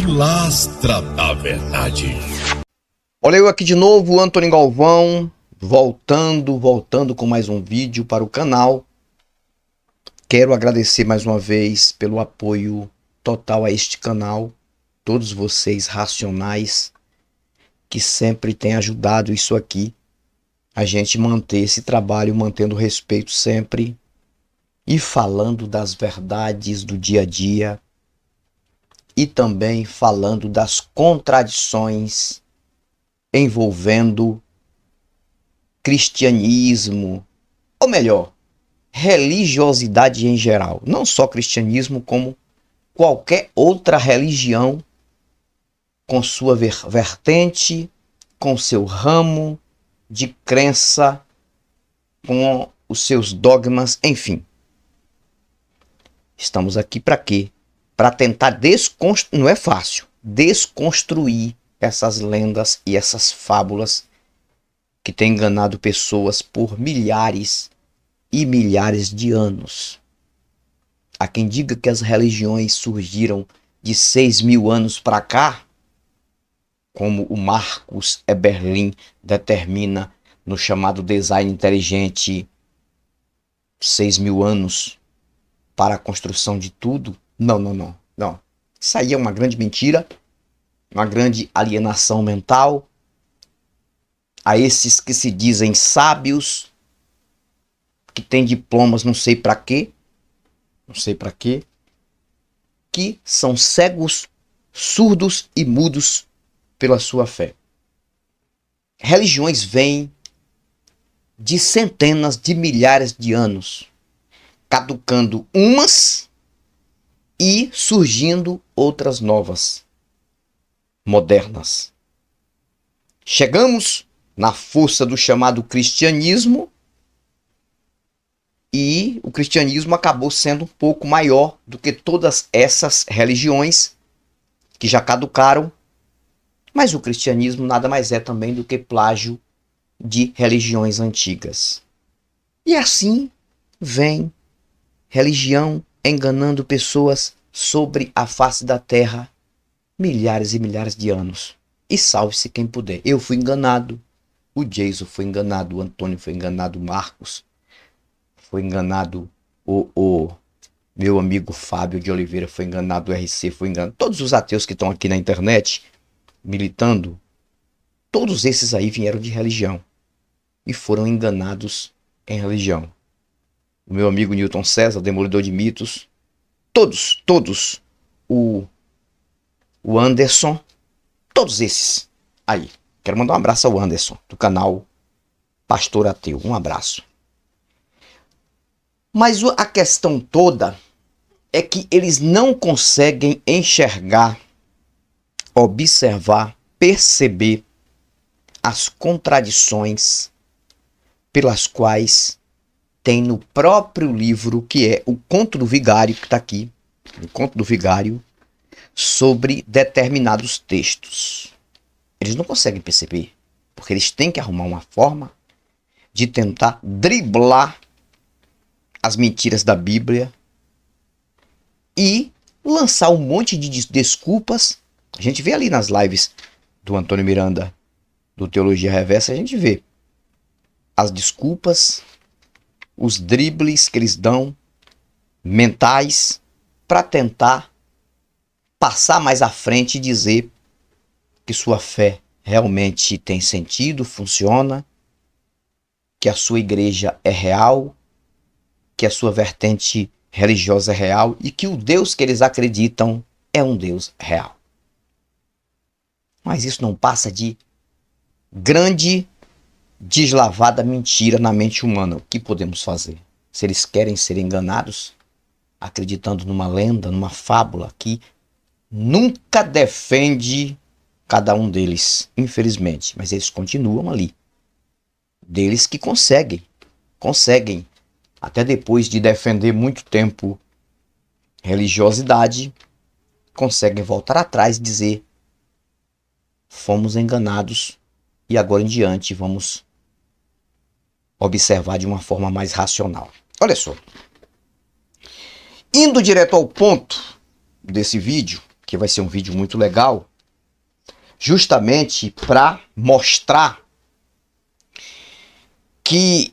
Pilastra da Verdade. Olha eu aqui de novo, Antônio Galvão, voltando com mais um vídeo para o canal. Quero agradecer mais uma vez pelo apoio total a este canal, todos vocês racionais que sempre têm ajudado isso aqui, a gente manter esse trabalho, mantendo o respeito sempre e falando das verdades do dia a dia e também falando das contradições envolvendo cristianismo, ou melhor, religiosidade em geral. Não só cristianismo, como qualquer outra religião com sua vertente, com seu ramo de crença, com os seus dogmas, enfim. Estamos aqui para quê? Para tentar desconstruir, não é fácil, desconstruir essas lendas e essas fábulas que têm enganado pessoas por milhares e milhares de anos. Há quem diga que as religiões surgiram de 6.000 anos para cá, como o Marcus Eberlin determina no chamado design inteligente, 6.000 anos para a construção de tudo. Não. Isso aí é uma grande mentira, uma grande alienação mental a esses que se dizem sábios, que têm diplomas não sei para quê, que são cegos, surdos e mudos pela sua fé. Religiões vêm de centenas de milhares de anos, caducando umas e surgindo outras novas, modernas. Chegamos na força do chamado cristianismo e o cristianismo acabou sendo um pouco maior do que todas essas religiões que já caducaram, mas o cristianismo nada mais é também do que plágio de religiões antigas. E assim vem religião enganando pessoas sobre a face da terra milhares e milhares de anos. E salve-se quem puder. Eu fui enganado, o Jason foi enganado, o Antônio foi enganado, o Marcos foi enganado, o meu amigo Fábio de Oliveira foi enganado, o RC foi enganado. Todos os ateus que estão aqui na internet militando, todos esses aí vieram de religião e foram enganados em religião. O meu amigo Newton César, demolidor de mitos, todos, o Anderson, todos esses aí. Quero mandar um abraço ao Anderson, do canal Pastor Ateu. Um abraço. Mas a questão toda é que eles não conseguem enxergar, observar, perceber as contradições pelas quais tem no próprio livro, que é o Conto do Vigário, que está aqui, o Conto do Vigário, sobre determinados textos. Eles não conseguem perceber, porque eles têm que arrumar uma forma de tentar driblar as mentiras da Bíblia e lançar um monte de desculpas. A gente vê ali nas lives do Antônio Miranda, do Teologia Reversa, a gente vê as desculpas, os dribles que eles dão, mentais, para tentar passar mais à frente e dizer que sua fé realmente tem sentido, funciona, que a sua igreja é real, que a sua vertente religiosa é real e que o Deus que eles acreditam é um Deus real. Mas isso não passa de grande deslavada mentira na mente humana. O que podemos fazer? Se eles querem ser enganados, acreditando numa lenda, numa fábula que nunca defende cada um deles, infelizmente, mas eles continuam ali. Deles que conseguem, até depois de defender muito tempo religiosidade, conseguem voltar atrás e dizer: fomos enganados e agora em diante vamos observar de uma forma mais racional. Olha só, indo direto ao ponto desse vídeo, que vai ser um vídeo muito legal, justamente para mostrar que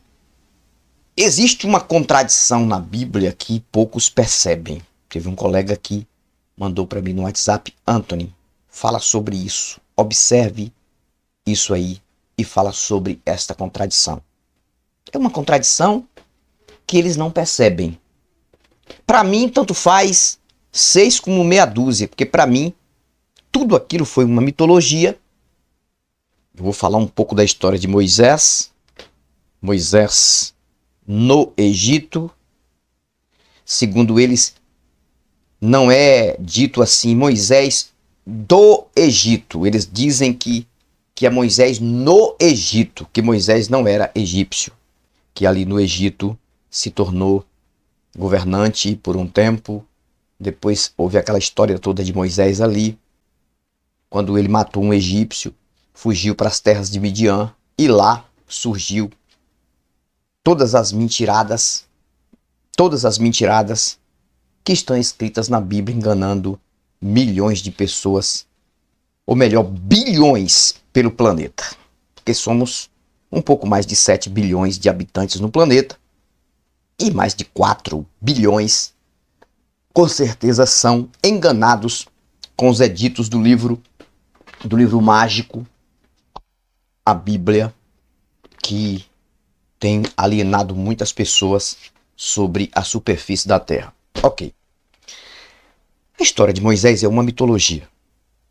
existe uma contradição na Bíblia que poucos percebem. Teve um colega que mandou para mim no WhatsApp: Anthony, fala sobre isso, observe isso aí e fala sobre esta contradição. É uma contradição que eles não percebem. Para mim, tanto faz 6 como meia dúzia, porque para mim tudo aquilo foi uma mitologia. Eu vou falar um pouco da história de Moisés. Moisés no Egito. Segundo eles, não é dito assim Moisés do Egito. Eles dizem que é Moisés no Egito, que Moisés não era egípcio, que ali no Egito se tornou governante por um tempo. Depois houve aquela história toda de Moisés ali, quando ele matou um egípcio, fugiu para as terras de Midian e lá surgiu todas as mentiradas que estão escritas na Bíblia, enganando milhões de pessoas, ou melhor, bilhões pelo planeta, porque somos um pouco mais de 7 bilhões de habitantes no planeta, e mais de 4 bilhões com certeza são enganados com os editos do livro mágico, a Bíblia, que tem alienado muitas pessoas sobre a superfície da Terra. Ok. A história de Moisés é uma mitologia.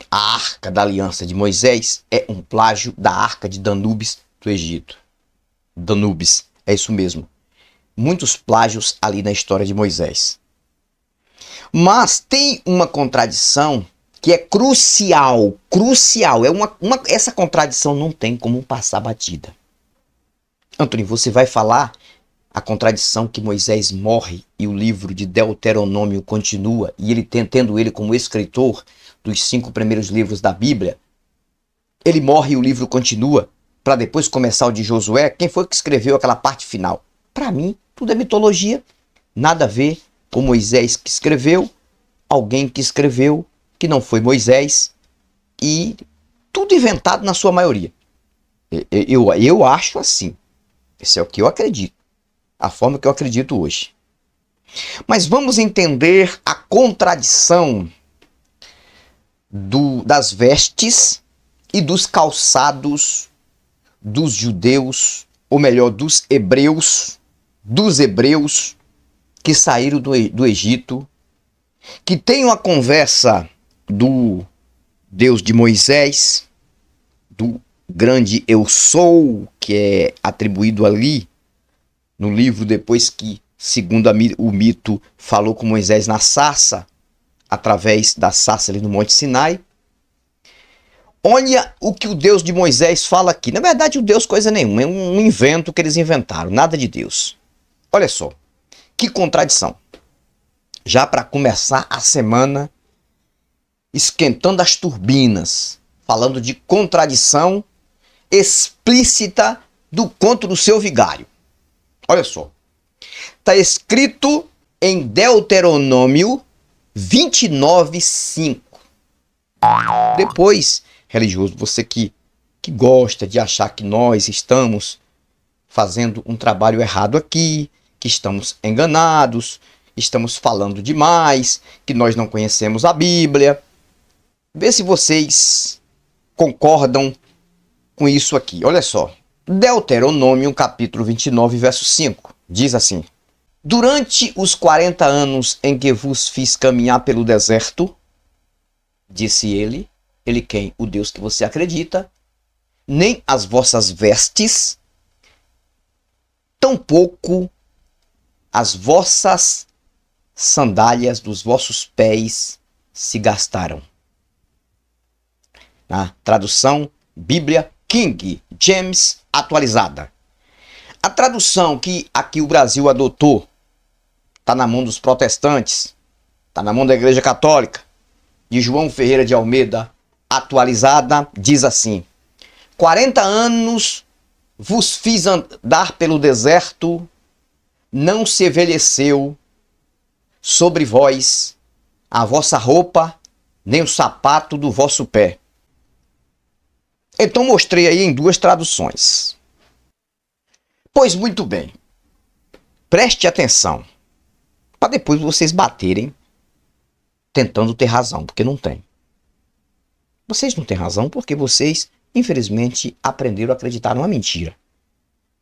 A Arca da Aliança de Moisés é um plágio da Arca de Danúbis do Egito. Danúbis, é isso mesmo. Muitos plágios ali na história de Moisés. Mas tem uma contradição que é crucial. Essa contradição não tem como passar batida. Anthony, você vai falar a contradição que Moisés morre e o livro de Deuteronômio continua, e ele tendo ele como escritor dos 5 primeiros livros da Bíblia, ele morre e o livro continua, para depois começar o de Josué. Quem foi que escreveu aquela parte final? Para mim, tudo é mitologia, nada a ver com Moisés que escreveu, alguém que escreveu, que não foi Moisés, e tudo inventado na sua maioria. Eu acho assim. Esse é o que eu acredito. A forma que eu acredito hoje. Mas vamos entender a contradição das vestes e dos calçados dos judeus, ou melhor, dos hebreus que saíram do Egito, que tem uma conversa do Deus de Moisés, do grande eu sou, que é atribuído ali no livro, depois que, segundo o mito, falou com Moisés na sarça, através da sarça ali no Monte Sinai. Olha o que o Deus de Moisés fala aqui. Na verdade, o Deus coisa nenhuma, é um invento que eles inventaram, nada de Deus. Olha só, que contradição. Já para começar a semana, esquentando as turbinas, falando de contradição explícita do conto do seu vigário. Olha só, está escrito em Deuteronômio 29:5. Depois, religioso, você que gosta de achar que nós estamos fazendo um trabalho errado aqui, que estamos enganados, estamos falando demais, que nós não conhecemos a Bíblia, vê se vocês concordam com isso aqui. Olha só, Deuteronômio capítulo 29, verso 5, diz assim: durante os 40 anos em que vos fiz caminhar pelo deserto, disse ele quem? O Deus que você acredita, nem as vossas vestes, tampouco as vossas sandálias dos vossos pés se gastaram. Na tradução Bíblia King James atualizada. A tradução que aqui o Brasil adotou está na mão dos protestantes, está na mão da Igreja Católica, de João Ferreira de Almeida, atualizada, diz assim: 40 anos vos fiz andar pelo deserto, não se envelheceu sobre vós a vossa roupa, nem o sapato do vosso pé. Então mostrei aí em duas traduções. Pois muito bem, preste atenção, para depois vocês baterem tentando ter razão, porque não tem. Vocês não têm razão porque vocês, infelizmente, aprenderam a acreditar numa mentira.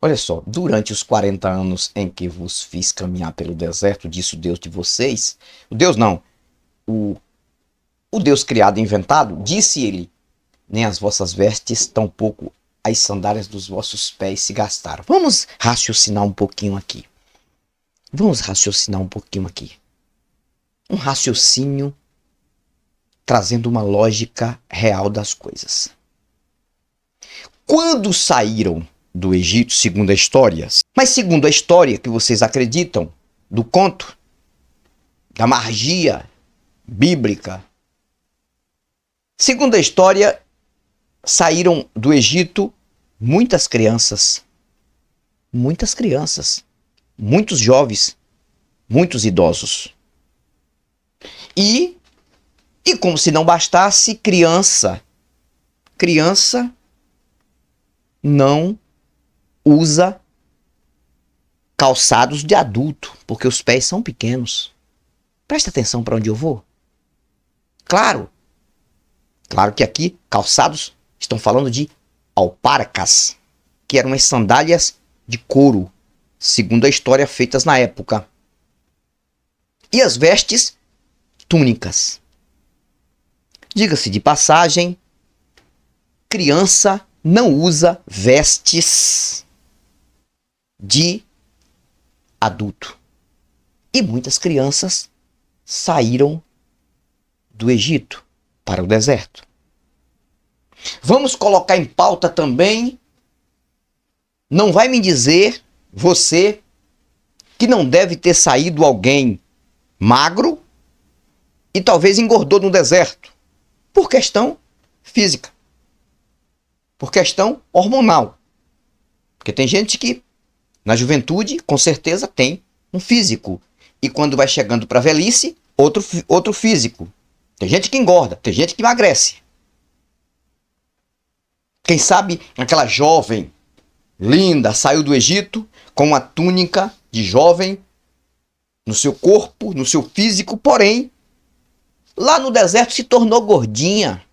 Olha só, durante os 40 anos em que vos fiz caminhar pelo deserto, disse o Deus de vocês, o Deus não, o Deus criado e inventado, disse ele, nem as vossas vestes, tampouco as sandálias dos vossos pés se gastaram. Vamos raciocinar um pouquinho aqui. Um raciocínio trazendo uma lógica real das coisas. Quando saíram do Egito, segundo a história, mas segundo a história que vocês acreditam, do conto, da magia bíblica, segundo a história, saíram do Egito muitas crianças, muitos jovens, muitos idosos. E como se não bastasse, criança não usa calçados de adulto, porque os pés são pequenos. Presta atenção para onde eu vou. Claro que aqui calçados estão falando de alparcas, que eram as sandálias de couro, segundo a história, feitas na época. E as vestes, túnicas. Diga-se de passagem, criança não usa vestes de adulto. E muitas crianças saíram do Egito para o deserto. Vamos colocar em pauta também, não vai me dizer, você, que não deve ter saído alguém magro e talvez engordou no deserto, por questão física, por questão hormonal. Porque tem gente que, na juventude, com certeza tem um físico, e quando vai chegando para a velhice, outro físico. Tem gente que engorda, tem gente que emagrece. Quem sabe aquela jovem linda saiu do Egito com uma túnica de jovem no seu corpo, no seu físico, porém, lá no deserto se tornou gordinha.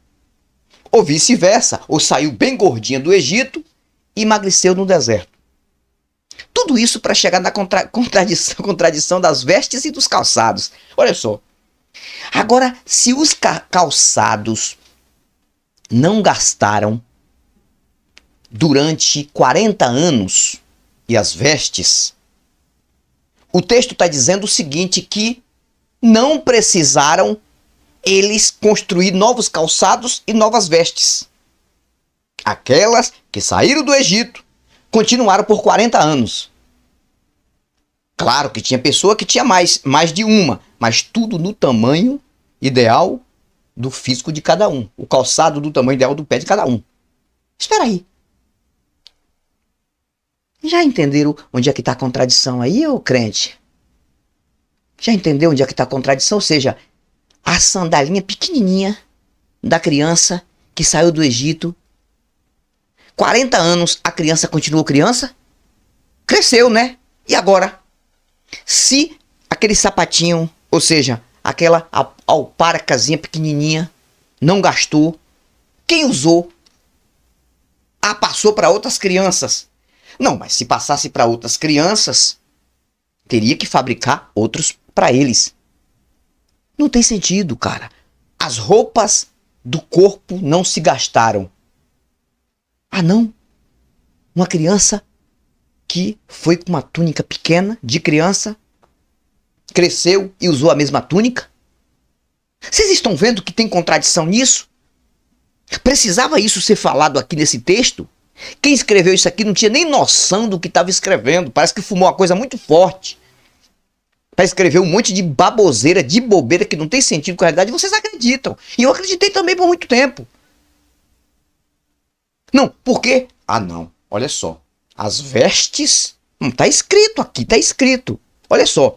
Ou vice-versa, ou saiu bem gordinha do Egito e emagreceu no deserto. Tudo isso para chegar na contradição das vestes e dos calçados. Olha só. Agora, se os calçados não gastaram durante 40 anos e as vestes, o texto está dizendo o seguinte, que não precisaram eles construir novos calçados e novas vestes. Aquelas que saíram do Egito continuaram por 40 anos. Claro que tinha pessoa que tinha mais de uma, mas tudo no tamanho ideal do físico de cada um. O calçado do tamanho ideal do pé de cada um. Espera aí. Já entenderam onde é que está a contradição aí, ô crente? Já entendeu onde é que está a contradição? Ou seja, a sandalinha pequenininha da criança que saiu do Egito. 40 anos a criança continuou criança? Cresceu, né? E agora? Se aquele sapatinho, ou seja, aquela alparcazinha pequenininha, não gastou, quem usou? Ah, passou para outras crianças. Não, mas se passasse para outras crianças, teria que fabricar outros para eles. Não tem sentido, cara. As roupas do corpo não se gastaram. Ah, não? Uma criança que foi com uma túnica pequena, de criança, cresceu e usou a mesma túnica? Vocês estão vendo que tem contradição nisso? Precisava isso ser falado aqui nesse texto? Quem escreveu isso aqui não tinha nem noção do que estava escrevendo. Parece que fumou uma coisa muito forte para escrever um monte de baboseira, de bobeira que não tem sentido com a realidade. Vocês acreditam. E eu acreditei também por muito tempo. Não, por quê? Ah, não. Olha só. As vestes... Não, tá escrito aqui, tá escrito. Olha só.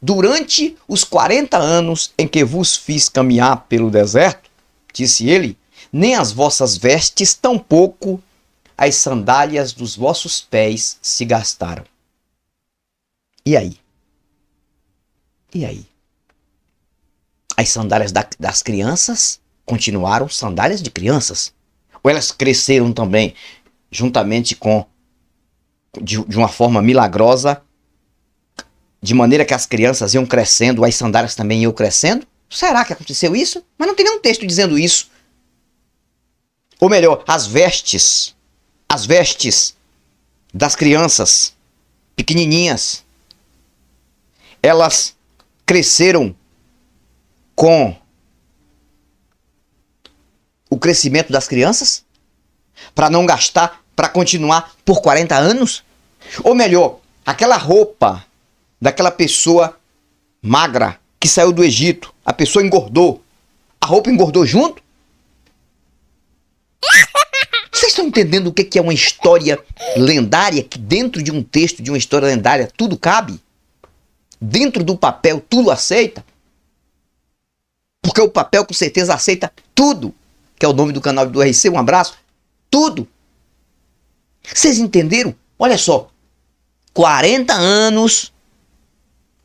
durante os 40 anos em que vos fiz caminhar pelo deserto, disse ele, nem as vossas vestes, tampouco as sandálias dos vossos pés se gastaram. E aí? E aí? As sandálias das crianças continuaram sandálias de crianças? Ou elas cresceram também, juntamente com, de uma forma milagrosa, de maneira que as crianças iam crescendo, as sandálias também iam crescendo? Será que aconteceu isso? Mas não tem nenhum texto dizendo isso. Ou melhor, as vestes das crianças pequenininhas, elas cresceram com o crescimento das crianças? Para não gastar, para continuar por 40 anos? Ou melhor, aquela roupa daquela pessoa magra que saiu do Egito, a pessoa engordou, a roupa engordou junto? Vocês estão entendendo o que é uma história lendária? Que dentro de um texto, de uma história lendária, tudo cabe? Dentro do papel, tudo aceita? Porque o papel com certeza aceita tudo, que é o nome do canal do RC, um abraço, tudo. Vocês entenderam? Olha só, 40 anos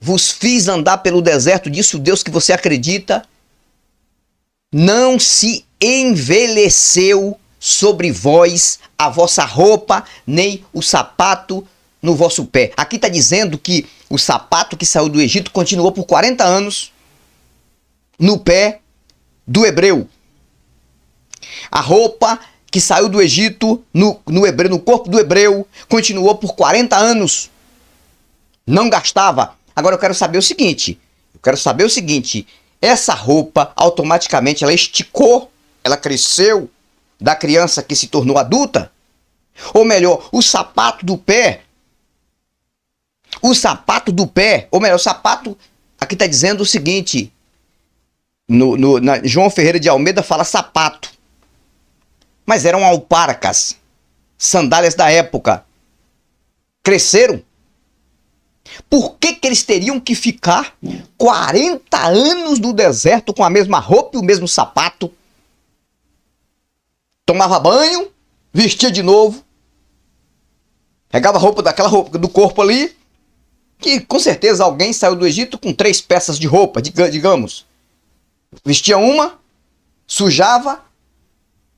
vos fiz andar pelo deserto, disse o Deus que você acredita, não se envelheceu sobre vós a vossa roupa, nem o sapato no vosso pé. Aqui está dizendo que o sapato que saiu do Egito continuou por 40 anos no pé do hebreu. A roupa que saiu do Egito no corpo do hebreu continuou por 40 anos. Não gastava. Agora eu quero saber o seguinte. Essa roupa automaticamente ela esticou, ela cresceu da criança que se tornou adulta? Ou melhor, o sapato do pé, ou melhor, o sapato, aqui está dizendo o seguinte, João Ferreira de Almeida fala sapato, mas eram alparcas, sandálias da época, cresceram? Por que eles teriam que ficar 40 anos no deserto com a mesma roupa e o mesmo sapato? Tomava banho, vestia de novo, pegava daquela roupa do corpo ali, que com certeza alguém saiu do Egito com 3 peças de roupa, digamos. Vestia uma, sujava,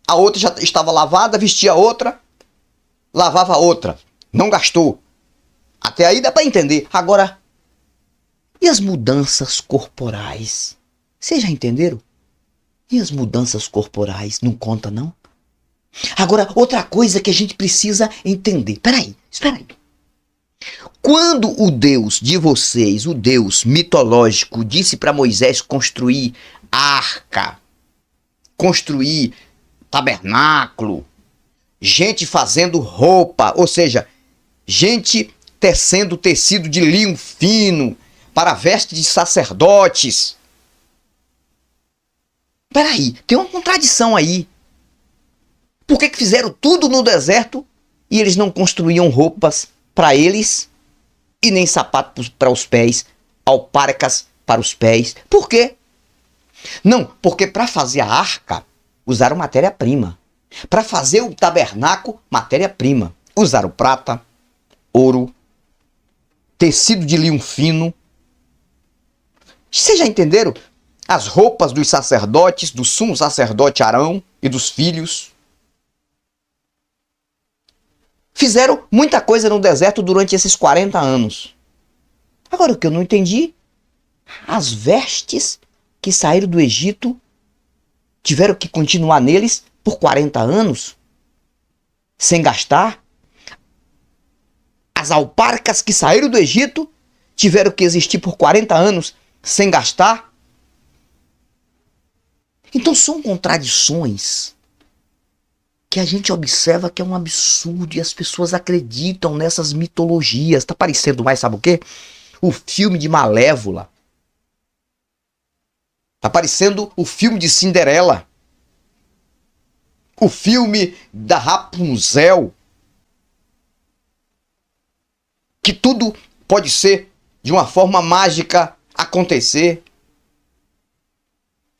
a outra já estava lavada, vestia outra, lavava a outra. Não gastou. Até aí dá para entender. Agora, e as mudanças corporais? Vocês já entenderam? E as mudanças corporais? Não conta, não? Agora, outra coisa que a gente precisa entender. Espera aí. Quando o Deus de vocês, o Deus mitológico, disse para Moisés construir arca, construir tabernáculo, gente fazendo roupa, ou seja, gente tecendo tecido de linho fino para veste de sacerdotes. Peraí, tem uma contradição aí. Por que fizeram tudo no deserto e eles não construíam roupas para eles e nem sapatos para os pés, alparcas para os pés? Por quê? Não, porque para fazer a arca usaram matéria-prima. Para fazer o tabernáculo, matéria-prima. Usaram prata, ouro, tecido de linho fino. Vocês já entenderam? As roupas dos sacerdotes, do sumo sacerdote Arão e dos filhos. Fizeram muita coisa no deserto durante esses 40 anos. Agora, o que eu não entendi, as vestes que saíram do Egito tiveram que continuar neles por 40 anos, sem gastar. As alparcas que saíram do Egito tiveram que existir por 40 anos, sem gastar. Então são contradições que a gente observa que é um absurdo e as pessoas acreditam nessas mitologias. Tá parecendo mais, sabe o quê? O filme de Malévola. Tá parecendo o filme de Cinderela. O filme da Rapunzel. Que tudo pode ser de uma forma mágica acontecer.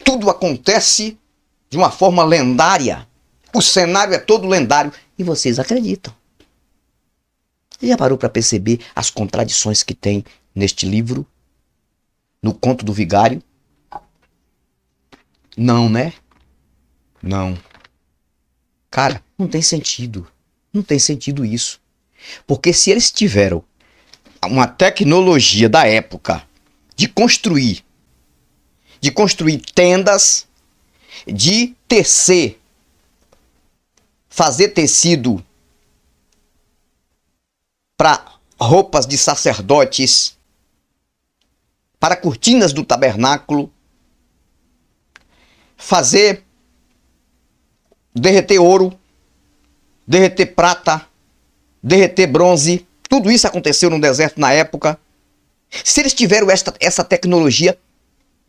Tudo acontece de uma forma lendária. O cenário é todo lendário e vocês acreditam. Você já parou para perceber as contradições que tem neste livro? No Conto do Vigário? Não, né? Não. Cara, não tem sentido. Não tem sentido isso. Porque se eles tiveram uma tecnologia da época de construir tendas, de tecer, fazer tecido para roupas de sacerdotes, para cortinas do tabernáculo, derreter ouro, derreter prata, derreter bronze. Tudo isso aconteceu no deserto na época. Se eles tiveram essa tecnologia,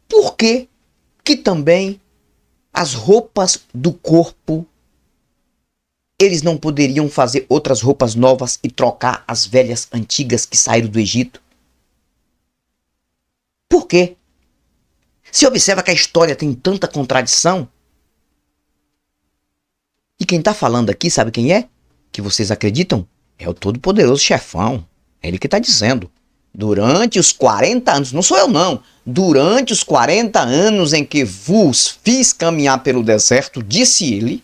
por que também as roupas do corpo, eles não poderiam fazer outras roupas novas e trocar as velhas antigas que saíram do Egito? Por quê? Se observa que a história tem tanta contradição. E quem está falando aqui, sabe quem é? Que vocês acreditam? É o todo-poderoso chefão. É ele que está dizendo. Durante os 40 anos, não sou eu não, durante os 40 anos em que vos fiz caminhar pelo deserto, disse ele,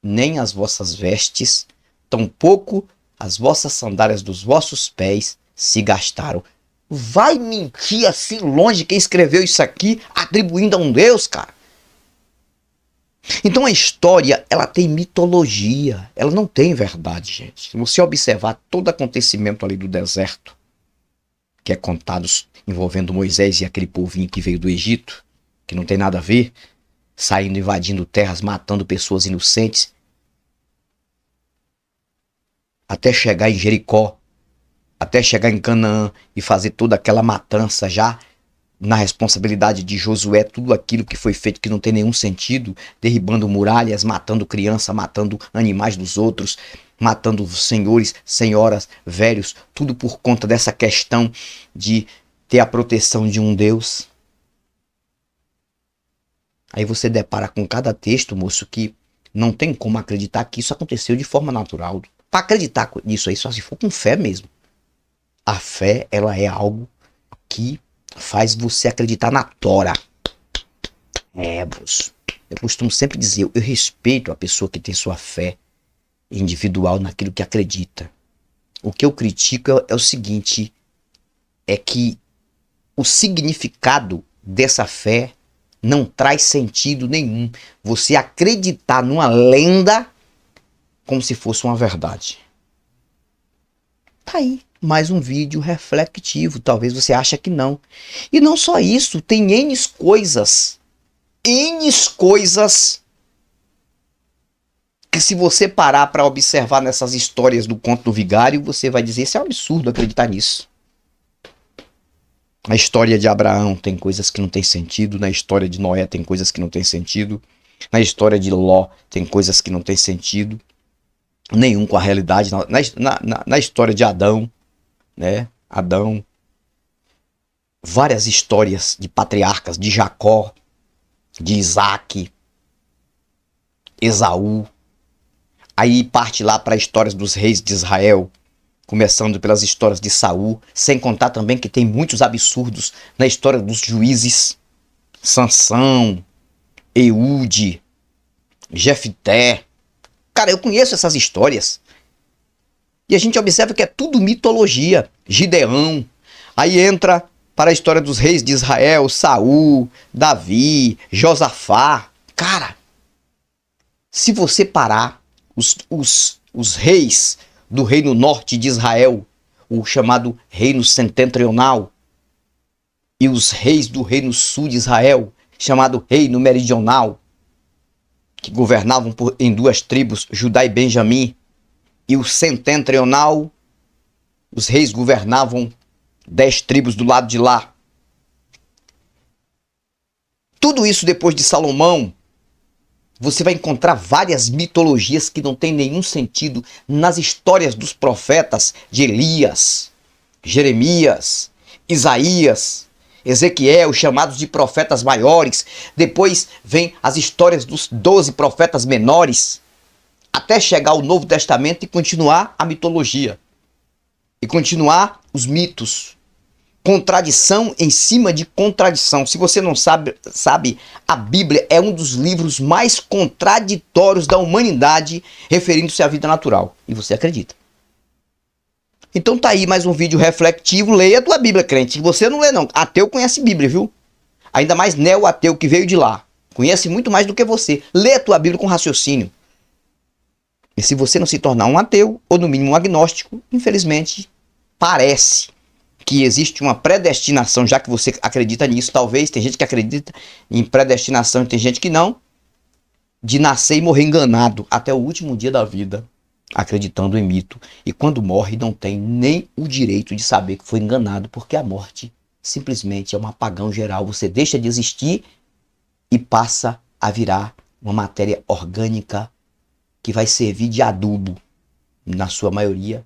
nem as vossas vestes, tampouco as vossas sandálias dos vossos pés se gastaram. Vai mentir assim longe quem escreveu isso aqui, atribuindo a um Deus, cara? Então a história, ela tem mitologia, ela não tem verdade, gente. Se você observar todo acontecimento ali do deserto, que é contado envolvendo Moisés e aquele povinho que veio do Egito, que não tem nada a ver, saindo, invadindo terras, matando pessoas inocentes, até chegar em Jericó, até chegar em Canaã e fazer toda aquela matança já na responsabilidade de Josué, tudo aquilo que foi feito que não tem nenhum sentido, derribando muralhas, matando criança, matando animais dos outros, matando senhores, senhoras, velhos, tudo por conta dessa questão de ter a proteção de um Deus. Aí você depara com cada texto, moço, que não tem como acreditar que isso aconteceu de forma natural. Para acreditar nisso aí, só se for com fé mesmo. A fé, ela é algo que faz você acreditar na Tora. Moço. Eu costumo sempre dizer, eu respeito a pessoa que tem sua fé individual naquilo que acredita. O que eu critico é o seguinte, é que o significado dessa fé não traz sentido nenhum. Você acreditar numa lenda como se fosse uma verdade. Tá aí, mais um vídeo reflexivo. Talvez você ache que não. E não só isso, tem N coisas que se você parar para observar nessas histórias do Conto do Vigário, você vai dizer, isso é um absurdo acreditar nisso. Na história de Abraão tem coisas que não tem sentido, na história de Noé tem coisas que não tem sentido, na história de Ló tem coisas que não tem sentido nenhum com a realidade, na história de Adão, né? Adão, várias histórias de patriarcas, de Jacó, de Isaac, Esaú, aí parte lá para as histórias dos reis de Israel, começando pelas histórias de Saul, sem contar também que tem muitos absurdos na história dos juízes, Sansão, Eude, Jefté. Cara, eu conheço essas histórias. E a gente observa que é tudo mitologia. Gideão. Aí entra para a história dos reis de Israel, Saul, Davi, Josafá. Cara, se você parar os reis do reino norte de Israel, o chamado reino setentrional, e os reis do reino sul de Israel, chamado reino meridional, que governavam em duas tribos, Judá e Benjamim, e o setentrional, os reis governavam 10 tribos do lado de lá. Tudo isso depois de Salomão, você vai encontrar várias mitologias que não têm nenhum sentido nas histórias dos profetas de Elias, Jeremias, Isaías, Ezequiel, chamados de profetas maiores. Depois vem as histórias dos 12 profetas menores, até chegar ao Novo Testamento e continuar a mitologia. E continuar os mitos. Contradição em cima de contradição. Se você não sabe, a Bíblia é um dos livros mais contraditórios da humanidade, referindo-se à vida natural. E você acredita. Então tá aí mais um vídeo refletivo. Leia a tua Bíblia, crente. Você não lê não. Ateu conhece Bíblia, viu? Ainda mais neo-ateu que veio de lá. Conhece muito mais do que você. Lê a tua Bíblia com raciocínio. E se você não se tornar um ateu, ou no mínimo um agnóstico, infelizmente, parece que existe uma predestinação, já que você acredita nisso, talvez, tem gente que acredita em predestinação e tem gente que não, de nascer e morrer enganado até o último dia da vida, acreditando em mito. E quando morre, não tem nem o direito de saber que foi enganado, porque a morte simplesmente é um apagão geral. Você deixa de existir e passa a virar uma matéria orgânica que vai servir de adubo, na sua maioria,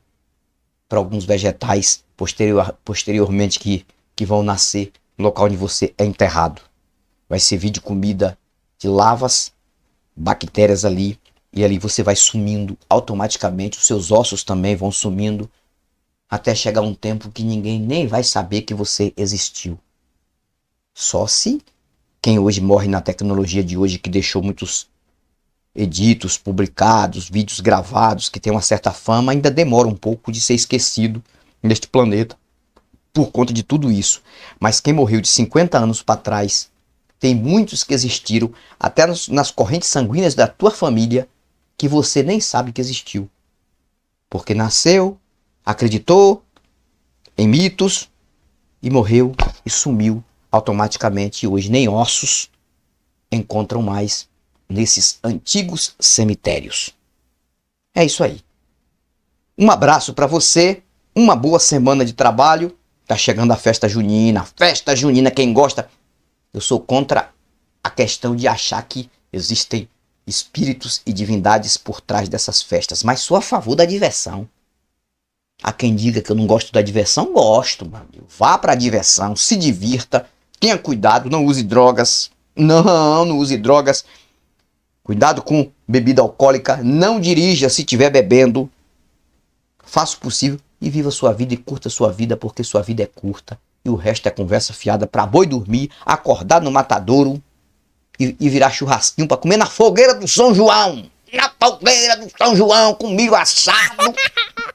para alguns vegetais posteriormente que vão nascer no local onde você é enterrado. Vai servir de comida de lavas, bactérias ali, e ali você vai sumindo automaticamente, os seus ossos também vão sumindo, até chegar um tempo que ninguém nem vai saber que você existiu. Só se quem hoje morre na tecnologia de hoje, que deixou muitos editos publicados, vídeos gravados, que tem uma certa fama, ainda demora um pouco de ser esquecido neste planeta por conta de tudo isso. Mas quem morreu de 50 anos para trás, tem muitos que existiram até nas correntes sanguíneas da tua família, que você nem sabe que existiu, porque nasceu, acreditou em mitos e morreu e sumiu automaticamente. E hoje nem ossos encontram mais nesses antigos cemitérios. É isso aí. Um abraço para você, uma boa semana de trabalho. Tá chegando a festa junina. Festa junina, quem gosta. Eu sou contra a questão de achar que existem espíritos e divindades por trás dessas festas, mas sou a favor da diversão. Há quem diga que eu não gosto da diversão, gosto, meu amigo. Vá pra diversão, se divirta, tenha cuidado, não use drogas. Não use drogas. Cuidado com bebida alcoólica, não dirija se estiver bebendo. Faça o possível e viva sua vida e curta sua vida, porque sua vida é curta e o resto é conversa fiada para boi dormir, acordar no matadouro e virar churrasquinho para comer na fogueira do São João. Na fogueira do São João, com milho assado,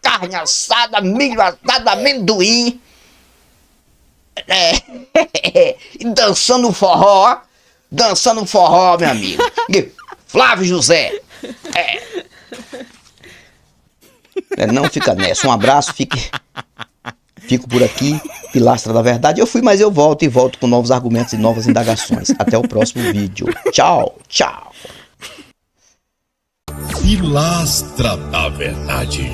carne assada, milho assado, amendoim. E dançando forró, meu amigo. Flávio José. Não fica nessa. Um abraço, fico por aqui, Pilastra da Verdade. Eu fui, mas eu volto e volto com novos argumentos e novas indagações. Até o próximo vídeo. Tchau. Pilastra da Verdade.